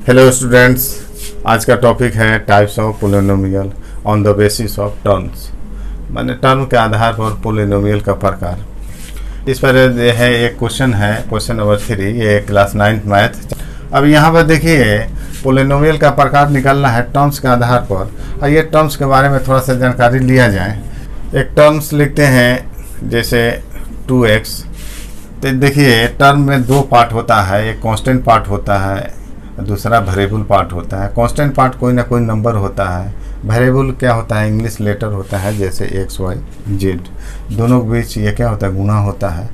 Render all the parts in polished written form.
Hello students, आज का topic है types of polynomial on the basis of terms, माने टर्म के आधार पर पोलिनोमियल का प्रकार। इस पर यह है एक क्वेश्चन है, क्वेश्चन नंबर 3, ये क्लास 9 मैथ। अब यहाँ पर देखिए पोलिनोमियल का प्रकार निकालना है टर्म्स के आधार पर। और ये टर्म्स के बारे में थोड़ा सा जानकारी लिया जाए। एक टर्म्स लिखते हैं जैसे 2x। तो देखिए टर्म में दो पार्ट होता है, एक कांस्टेंट पार्ट होता है, दूसरा वेरिएबल पार्ट होता है। कांस्टेंट पार्ट कोई ना कोई नंबर होता है, वेरिएबल क्या होता है, इंग्लिश लेटर होता है जैसे x y z। दोनों के बीच ये क्या होता है, गुणा होता है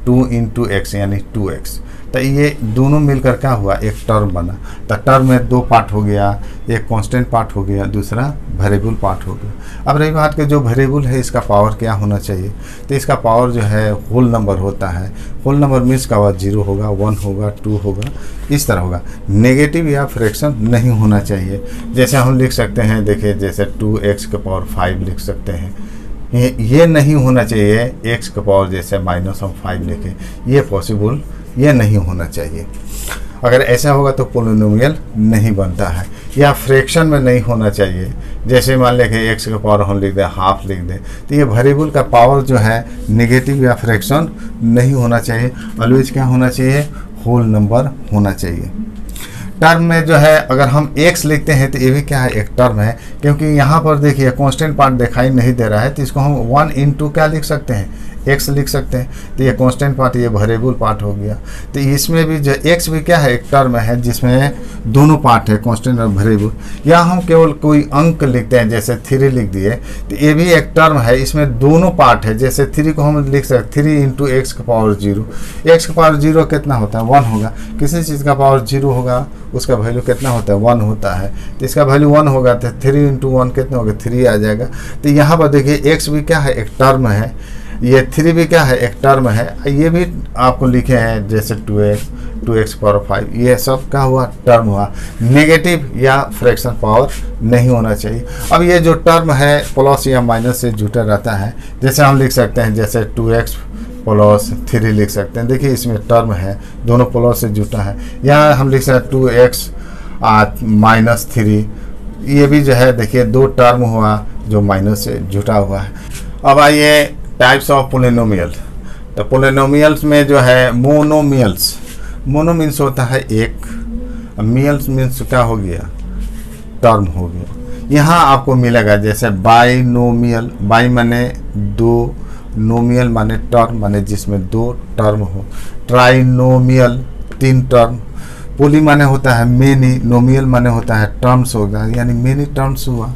2 × x यानी 2x। तो ये दोनों मिलकर क्या हुआ, एक टर्म बना। तो टर्म में दो पार्ट हो गया, एक कांस्टेंट पार्ट हो गया, दूसरा वेरिएबल पार्ट हो गया। अब रही बात कि जो वेरिएबल है इसका पावर क्या होना चाहिए, तो इसका पावर जो है होल नंबर होता है। होल नंबर मीन्स का 0 होगा, 1 होगा, 2 होगा, इस तरह होगा। नेगेटिव या फ्रैक्शन नहीं होना चाहिए। जैसे हम लिख सकते हैं, देखिए जैसे 2x⁵ लिख सकते हैं। ये नहीं होना चाहिए x⁵ जैसे -5 लिखे, ये पॉसिबल ये नहीं होना चाहिए। अगर ऐसा होगा तो पोलिनोमियल नहीं बनता है। या फ्रैक्शन में नहीं होना चाहिए। जैसे मान लें कि x⁵ हम लिख दें, हाफ लिख दें, तो ये वेरिएबल का पावर जो है नेगेटिव या फ्रैक्शन नहीं होना चाहिए। ऑलवेज क्या होना चाहिए, होल नंबर होना चाहिए। टर्म में जो है अगर हम x लिखते हैं तो ये भी क्या है, एक टर्म है। क्योंकि यहाँ पर देखिए कांस्टेंट पार्ट दिखाई नहीं दे रहा है, तो इसको हम 1 × क्या लिख सकते हैं, x लिख सकते हैं। तो ये कांस्टेंट पार्ट, ये वेरिएबल पार्ट हो गया। तो इसमें भी जो x भी क्या है, एक टर्म है जिसमें दोनों पार्ट है, कांस्टेंट और वेरिएबल। या हम केवल कोई अंक लिखते हैं जैसे 3 लिख दिए, तो ये भी एक टर्म है, इसमें दोनों पार्ट है। जैसे 3 को हम लिख सकते 3 × x⁵0। x⁵0 कितना होता है, 1 होगा। किसी चीज़ का पावर 0 होगा, उसका वैल्यू कितना होता है, 1 होता है। तो इसका वैल्यू 1 होगा, तो 3 × 1 कितना होगा, 3 आ जाएगा। तो यहाँ पर देखिए x भी क्या है, एक टर्म है। ये 3 भी क्या है, एक टर्म है। ये भी आपको लिखे हैं जैसे 2x⁵, ये सब क्या हुआ, टर्म हुआ। नेगेटिव या फ्रैक्शन पावर नहीं होना चाहिए। अब ये जो टर्म है प्लस या माइनस से जुटा रहता है, जैसे हम लिख सकते हैं जैसे 2x + 3 लिख सकते हैं। देखिए इसमें टर्म है, दोनों प्लस से जुटा है। यहाँ हम लिख सकते हैं 2x - 3, ये भी जो है देखिए दो टर्म हुआ जो माइनस से जुटा हुआ है। अब आइए टाइप्स ऑफ पोलिनोमियल। तो पोलिनोमियल्स में जो है मोनोमियल्स, मोनो मीन्स होता है एक, मियल्स मीन्स क्या हो गया, टर्म हो गया। यहाँ आपको मिलेगा जैसे बाइनोमियल, बाई माने 2, नोमियल माने टर्म, माने जिसमें 2 टर्म हो। Trinomial 3 term. पोली माने होता है मेनी, नोमियल माने होता है टर्म्स होगा, यानी मेनी टर्म्स हुआ।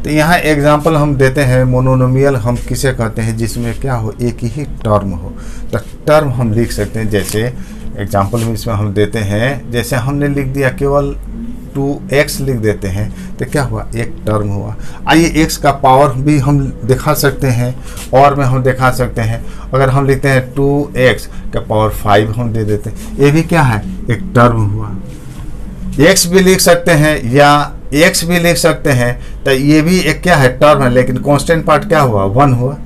तो यहाँ एग्जाम्पल हम देते हैं, मोनोनोमियल हम किसे कहते हैं, जिसमें क्या हो, एक ही टर्म हो। तो टर्म हम लिख सकते हैं, जैसे एग्जाम्पल में इसमें हम देते हैं, जैसे हमने लिख दिया केवल 2x लिख देते हैं, तो क्या हुआ, एक टर्म हुआ। आइए x का पावर भी हम दिखा सकते हैं, और में हम दिखा सकते हैं। अगर हम लिखते हैं 2x⁵ हम दे देते हैं, ये भी क्या है, एक टर्म हुआ। x भी लिख सकते हैं या x भी लिख सकते हैं, तो ये भी एक क्या है, टर्म है। लेकिन कांस्टेंट पार्ट क्या हुआ, 1 हुआ।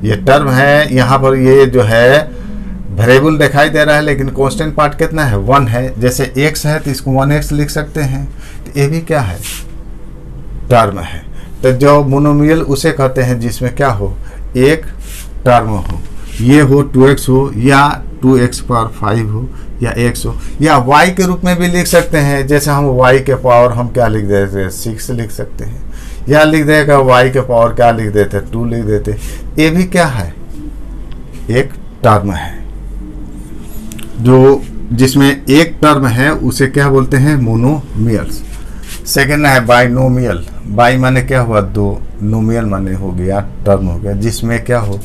ये टर्म है। यहाँ पर ये जो है वेरिएबल दिखाई दे रहा है, लेकिन कांस्टेंट पार्ट कितना है, 1 है। जैसे x है तो इसको 1x लिख सकते हैं, तो ये भी क्या है, टर्म है। तो जो मोनोमियल उसे कहते हैं जिसमें क्या हो, एक टर्म हो। ये हो 2x हो, या 2x⁵ हो, या x हो, या y के रूप में भी लिख सकते हैं। जैसे हम y के पावर हम क्या लिख देते हैं, 6 लिख सकते हैं। या लिख देगा y के पावर क्या लिख देते, 2 लिख देते। ये भी क्या है, एक टर्म है। जो जिसमें एक टर्म है उसे क्या बोलते हैं, मोनोमियल्स। सेकेंड है बाइनोमियल। बाई माने क्या हुआ, 2, नोमियल माने हो गया, टर्म हो गया, जिसमें क्या हो,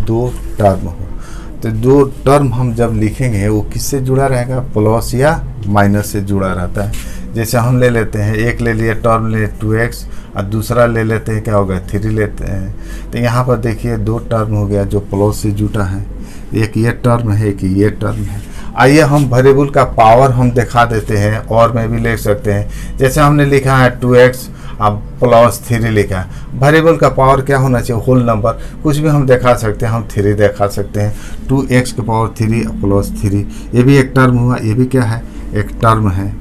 2 टर्म हो। तो 2 टर्म हम जब लिखेंगे वो किससे जुड़ा रहेगा, प्लस या माइनस से जुड़ा रहता है। जैसे हम ले लेते हैं, एक ले लिए टर्म ले 2x, और दूसरा ले लेते हैं क्या होगा, 3 लेते हैं। तो यहाँ पर देखिए 2 टर्म हो गया जो प्लस से जुटा है। एक ये टर्म है, एक ये टर्म है। आइए हम वेरिएबल का पावर हम दिखा देते हैं, और में भी लिख सकते हैं। जैसे हमने लिखा है 2x अब +3 लिखा है। वेरिएबल का पावर क्या होना चाहिए, होल नंबर, कुछ भी हम दिखा सकते हैं, हम 3 दिखा सकते हैं। 2x⁻³ +3, ये भी एक टर्म हुआ, ये भी क्या है, एक टर्म है।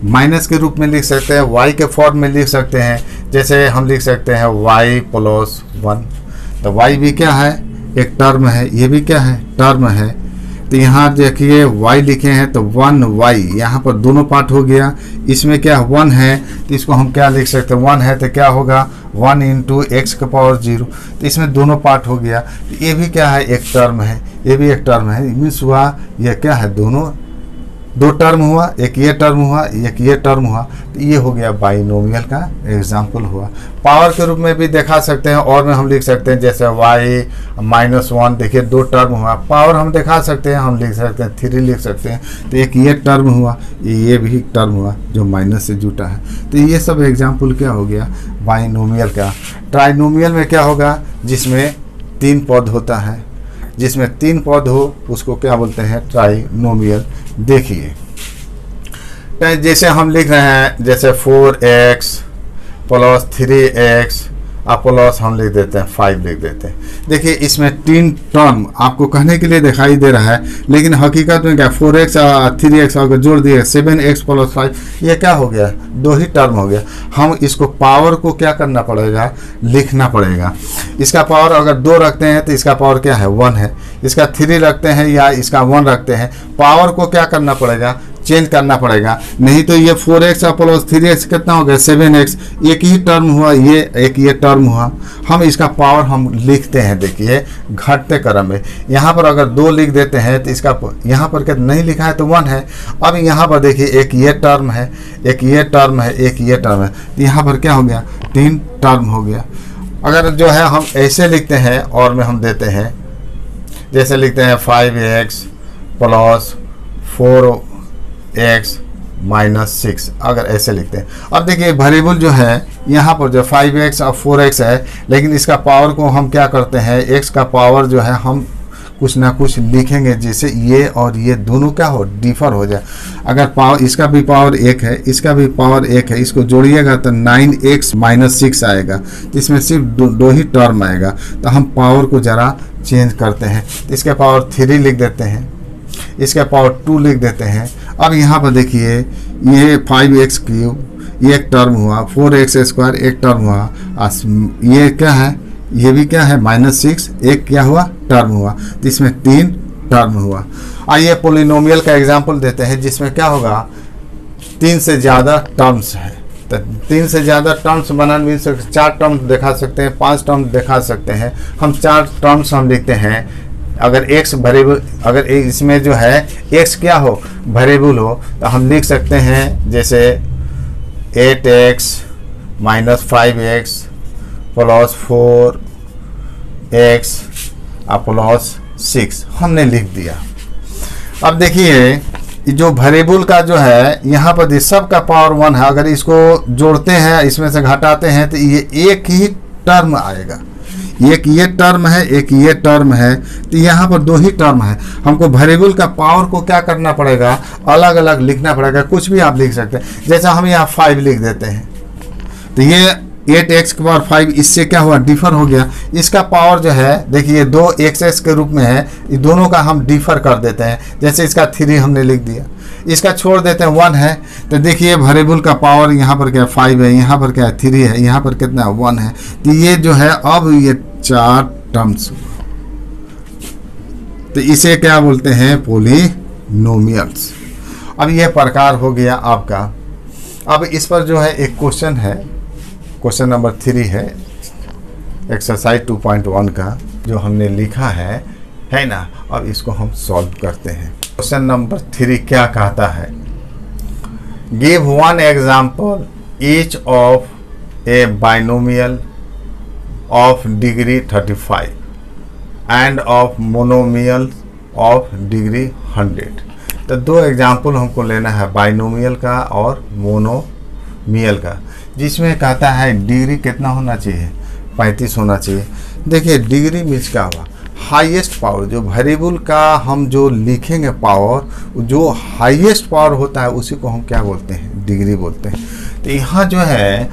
माइनस के रूप में लिख सकते हैं, y के फॉर्म में लिख सकते हैं, जैसे हम लिख सकते हैं y +1, तो y भी क्या है, एक टर्म है, ये भी क्या है, टर्म है। तो यहाँ देखिए y लिखे हैं तो 1y, यहाँ पर दोनों पार्ट हो गया, इसमें क्या 1 है तो इसको हम क्या लिख सकते हैं, 1 है तो क्या होगा 1 × x⁻0, तो इसमें दोनों पार्ट हो गया। तो ये भी क्या है, एक टर्म है, ये भी एक टर्म है, मीन्स हुआ यह क्या है, दोनों दो टर्म हुआ, एक ये टर्म हुआ, एक ये टर्म हुआ, तो ये हो गया बाइनोमियल का एग्जाम्पल हुआ। पावर के रूप में भी दिखा सकते हैं, और में हम लिख सकते हैं जैसे y -1, देखिए दो टर्म हुआ, पावर हम दिखा सकते हैं, हम लिख सकते हैं 3 लिख सकते हैं, तो एक ये टर्म हुआ, ये भी टर्म हुआ जो माइनस से जुटा है। तो ये सब एग्जाम्पल क्या हो गया बाइनोमियल का। ट्राइनोमियल में क्या होगा, जिसमें 3 पद होता है, जिसमें 3 पद हो उसको क्या बोलते हैं, ट्राइनोमियल। देखिए जैसे हम लिख रहे हैं, जैसे 4x + 3x प्लस हम लिख देते हैं 5 लिख देते हैं। देखिए इसमें 3 टर्म आपको कहने के लिए दिखाई दे रहा है, लेकिन हकीकत में क्या 4x और 3x अगर जोड़ दिए 7x + 5, ये क्या हो गया, 2 ही टर्म हो गया। हम इसको पावर को क्या करना पड़ेगा, लिखना पड़ेगा। इसका पावर अगर 2 रखते हैं तो इसका पावर क्या है, 1 है। इसका 3 रखते हैं या इसका 1 रखते हैं, पावर को क्या करना पड़ेगा, चेंज करना पड़ेगा। नहीं तो ये 4x + 3x कितना हो गया, 7x, एक ही टर्म हुआ, ये एक ये टर्म हुआ। हम इसका पावर हम लिखते हैं, देखिए घटते क्रम में। यहाँ पर अगर 2 लिख देते हैं तो इसका यहाँ पर क्या नहीं लिखा है तो 1 है। अब यहाँ पर देखिए एक ये टर्म है, एक ये टर्म है, एक ये टर्म है, तो यहाँ पर क्या हो गया, 3 टर्म हो गया। अगर जो है हम ऐसे लिखते हैं और में हम देते हैं, जैसे लिखते हैं 5x + 4x - 6, अगर ऐसे लिखते हैं। अब देखिए वेरिएबल जो है यहाँ पर जो 5x और 4x है, लेकिन इसका पावर को हम क्या करते हैं, x का पावर जो है हम कुछ ना कुछ लिखेंगे, जिससे ये और ये दोनों क्या हो, डिफर हो जाए। अगर पावर, इसका भी पावर 1 है, इसका भी पावर 1 है, इसको जोड़िएगा तो 9x - 6 आएगा, इसमें सिर्फ दो ही टर्म आएगा। तो हम पावर को ज़रा चेंज करते हैं, इसके पावर 3 लिख देते हैं, इसका पावर 2 लिख देते हैं। अब यहाँ पर देखिए ये 5x³ ये एक टर्म हुआ, 4x² एक टर्म हुआ, ये क्या है, ये भी क्या है -6, एक क्या हुआ, टर्म हुआ, तो इसमें 3 टर्म हुआ। आइए पोलिनोमियल का एग्जांपल देते हैं, जिसमें क्या होगा 3 से ज़्यादा टर्म्स है। तो 3 से ज़्यादा टर्म्स बनाने भी 4 टर्म्स दिखा सकते हैं, 5 टर्म्स दिखा सकते हैं। हम 4 टर्म्स हम लिखते हैं। अगर x वेरिएबल, अगर इसमें जो है x क्या हो, वेरिएबल हो, तो हम लिख सकते हैं जैसे 8x - 5x + 4x + 6 हमने लिख दिया। अब देखिए जो वेरिएबल का जो है यहाँ पर सब का पावर 1 है, अगर इसको जोड़ते हैं, इसमें से घटाते हैं, तो ये एक ही टर्म आएगा। एक ये टर्म है, एक ये टर्म है, तो यहाँ पर 2 ही टर्म है। हमको वेरिएबल का पावर को क्या करना पड़ेगा, अलग अलग लिखना पड़ेगा। कुछ भी आप लिख सकते हैं, जैसे हम यहाँ 5 लिख देते हैं, तो ये 8x⁻5 इससे क्या हुआ, डिफर हो गया। इसका पावर जो है देखिए 2x के रूप में है, ये दोनों का हम डिफर कर देते हैं। जैसे इसका 3 हमने लिख दिया, इसका छोड़ देते हैं 1 है, तो देखिए वेरिएबल का पावर यहाँ पर क्या 5 है, यहाँ पर क्या 3 है, यहाँ पर कितना 1 है। तो ये जो है अब ये 4 टर्म्स, तो इसे क्या बोलते हैं, पोलिनोमियल्स। अब ये प्रकार हो गया आपका। अब इस पर जो है एक क्वेश्चन है, क्वेश्चन नंबर 3 है एक्सरसाइज 2.1 का, जो हमने लिखा है ना। अब इसको हम सॉल्व करते हैं। क्वेश्चन नंबर 3 क्या कहता है, give 1 example each of A binomial of degree 35 end of monomial of degree 100। तो 2 एग्जाम्पल हमको लेना है, बाइनोमियल का और मोनोमियल का, जिसमें कहता है डिग्री कितना होना चाहिए, 35 होना चाहिए। देखिए डिग्री मीन्स क्या हुआ, हाईएस्ट पावर। जो वेरिएबल का हम जो लिखेंगे पावर, जो हाईएस्ट पावर होता है उसी को हम क्या बोलते हैं, डिग्री बोलते हैं। तो यहाँ जो है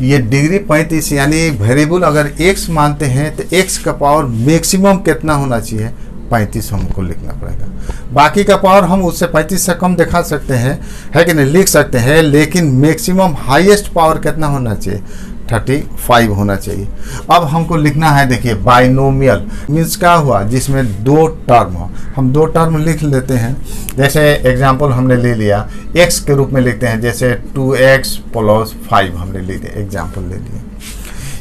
ये डिग्री 35 यानी वेरिएबल अगर x मानते हैं तो x का पावर मैक्सिमम कितना होना चाहिए, 35 हमको लिखना पड़ेगा। बाकी का पावर हम उससे 35 से कम दिखा सकते हैं, है कि नहीं, लिख सकते हैं, लेकिन मैक्सिमम हाईएस्ट पावर कितना होना चाहिए, 35 होना चाहिए। अब हमको लिखना है, देखिए बाइनोमियल मीन्स क्या हुआ, जिसमें दो टर्म हो। हम दो टर्म लिख लेते हैं। जैसे एग्जांपल हमने ले लिया, x के रूप में लिखते हैं, जैसे 2x + 5 हमने ले लिया, एग्जांपल ले लिया।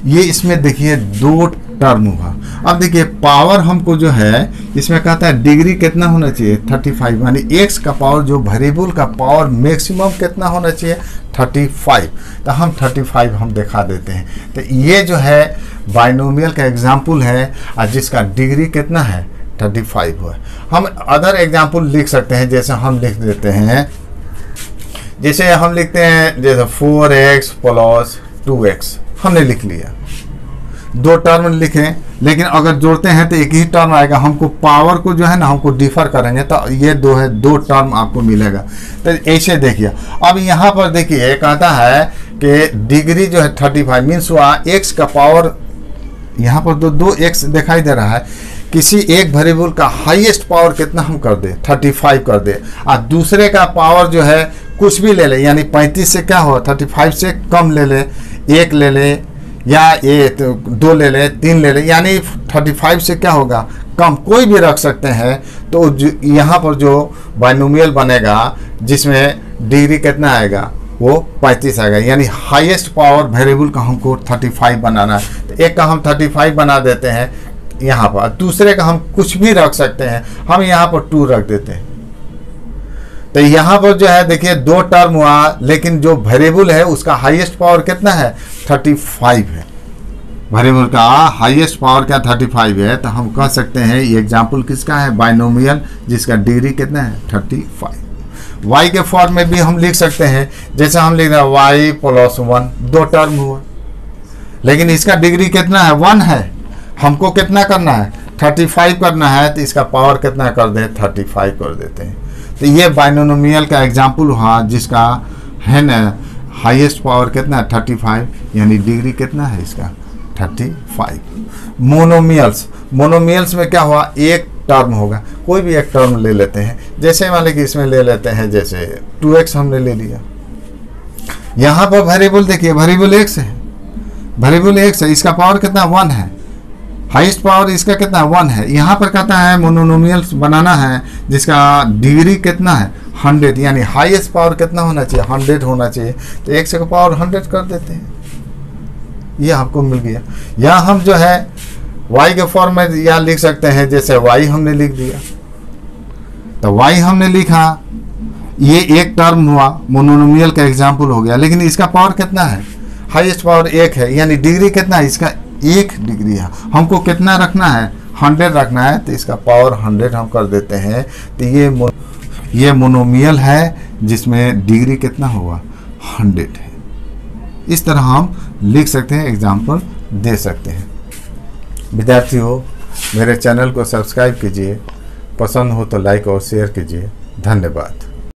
ये इसमें देखिए दो टर्म हुआ। अब देखिए पावर हमको जो है इसमें कहता है डिग्री कितना होना चाहिए, 35, यानी x का पावर जो वेरिएबल का पावर मैक्सिमम कितना होना चाहिए, 35। तो हम 35 हम दिखा देते हैं। तो ये जो है बाइनोमियल का एग्जाम्पल है और जिसका डिग्री कितना है, 35 हुआ। हम अदर एग्जाम्पल लिख सकते हैं, जैसे हम लिख देते हैं, जैसे हम लिखते हैं जैसे 4x + 2x हमने लिख लिया। दो टर्म लिखें, लेकिन अगर जोड़ते हैं तो एक ही टर्म आएगा। हमको पावर को जो है ना हमको डिफर करेंगे तो ये दो टर्म आपको मिलेगा। तो ऐसे देखिए, अब यहाँ पर देखिए कहता है कि डिग्री जो है 35 मीन्स हुआ x का पावर, यहाँ पर दो x दिखाई दे रहा है। किसी एक वेरिएबल का हाईएस्ट पावर कितना हम कर दे, 35 कर दे, और दूसरे का पावर जो है कुछ भी ले ले, यानी 35 से क्या हो, 35 से कम ले ले, 1 ले ले, या ये 2 ले ले, 3 ले ले, यानी 35 से क्या होगा, कम कोई भी रख सकते हैं। तो यहाँ पर जो बाइनोमियल बनेगा जिसमें डिग्री कितना आएगा, वो 35 आएगा, यानी हाईएस्ट पावर वेरिएबल का हमको 35 बनाना है। तो एक का हम 35 बना देते हैं यहाँ पर, दूसरे का हम कुछ भी रख सकते हैं, हम यहाँ पर 2 रख देते हैं। तो यहाँ पर जो है देखिए दो टर्म हुआ, लेकिन जो वेरिएबल है उसका हाईएस्ट पावर कितना है, 35 है। वेरिएबल का हाईएस्ट पावर क्या 35 है। तो हम कह सकते हैं ये एग्जांपल किसका है, बाइनोमियल, जिसका डिग्री कितना है, 35। y के फॉर्म में भी हम लिख सकते हैं, जैसे हम लिख रहे हैं y + 1, दो टर्म हुआ, लेकिन इसका डिग्री कितना है, 1 है। हमको कितना करना है, 35 करना है, तो इसका पावर कितना कर दें, 35 कर देते हैं। तो ये बाइनोमियल का एग्जाम्पल हुआ जिसका है ना हाईएस्ट पावर कितना है, 35, यानी डिग्री कितना है इसका, 35। मोनोमियल्स में क्या हुआ, एक टर्म होगा, कोई भी एक टर्म ले लेते हैं। जैसे मान लीजिए इसमें ले लेते हैं, जैसे 2x हमने ले लिया। यहाँ पर वेरिएबल देखिए, वेरिएबल x है, वेरिएबल x है, इसका पावर कितना, 1 है। हाईएस्ट पावर इसका कितना, 1 है। यहाँ पर कहता है मोनोमियल्स बनाना है जिसका डिग्री कितना है, 100, यानी हाईएस्ट पावर कितना होना चाहिए, 100 होना चाहिए। तो x का पावर 100 कर देते हैं, ये आपको मिल गया। या हम जो है y के फॉर्म में या लिख सकते हैं, जैसे y हमने लिख दिया, तो y हमने लिखा, ये एक टर्म हुआ, मोनोमियल का एग्जाम्पल हो गया, लेकिन इसका पावर कितना है, हाईएस्ट पावर 1 है, यानी डिग्री कितना है इसका, 1 डिग्री है। हमको कितना रखना है, 100 रखना है, तो इसका पावर 100 हम कर देते हैं। तो ये मोनोमियल है जिसमें डिग्री कितना हुआ, 100 है। इस तरह हम लिख सकते हैं, एग्जाम्पल दे सकते हैं। विद्यार्थियों, मेरे चैनल को सब्सक्राइब कीजिए, पसंद हो तो लाइक और शेयर कीजिए। धन्यवाद।